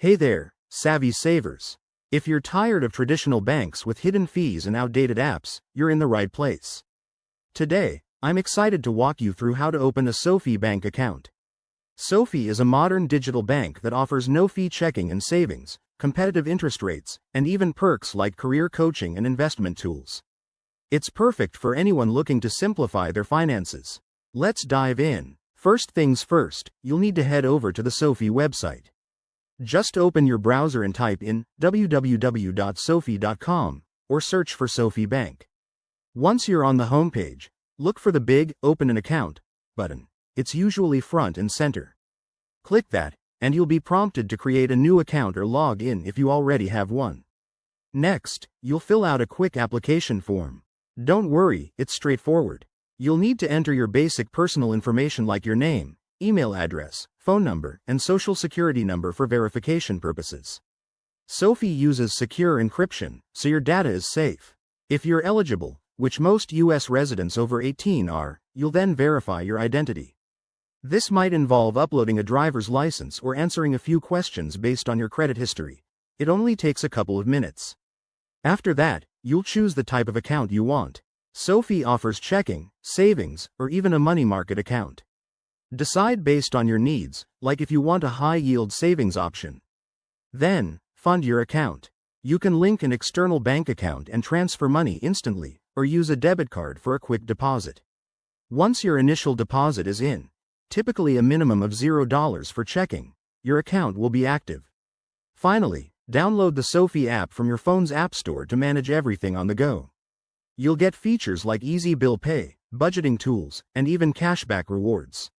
Hey there, savvy savers. If you're tired of traditional banks with hidden fees and outdated apps, you're in the right place. Today, I'm excited to walk you through how to open a SoFi Bank account. SoFi is a modern digital bank that offers no-fee checking and savings, competitive interest rates, and even perks like career coaching and investment tools. It's perfect for anyone looking to simplify their finances. Let's dive in. First things first, you'll need to head over to the SoFi website. Just open your browser and type in www.sofi.com or search for SoFi Bank. Once you're on the homepage, look for the big Open an Account button. It's usually front and center. Click that, and you'll be prompted to create a new account or log in if you already have one. Next, you'll fill out a quick application form. Don't worry, it's straightforward. You'll need to enter your basic personal information like your name, email address, phone number, and social security number for verification purposes. SoFi uses secure encryption, so your data is safe. If you're eligible, which most U.S. residents over 18 are, you'll then verify your identity. This might involve uploading a driver's license or answering a few questions based on your credit history. It only takes a couple of minutes. After that, you'll choose the type of account you want. SoFi offers checking, savings, or even a money market account. Decide based on your needs, like if you want a high-yield savings option. Then, fund your account. You can link an external bank account and transfer money instantly, or use a debit card for a quick deposit. Once your initial deposit is in, typically a minimum of $0 for checking, your account will be active. Finally, download the SoFi app from your phone's app store to manage everything on the go. You'll get features like easy bill pay, budgeting tools, and even cashback rewards.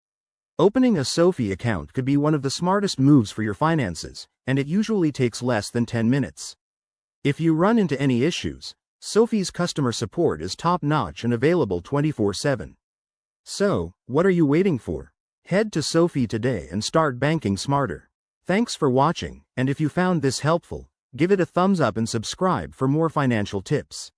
Opening a SoFi account could be one of the smartest moves for your finances, and it usually takes less than 10 minutes. If you run into any issues, SoFi's customer support is top-notch and available 24/7. So, what are you waiting for? Head to SoFi today and start banking smarter. Thanks for watching, and if you found this helpful, give it a thumbs up and subscribe for more financial tips.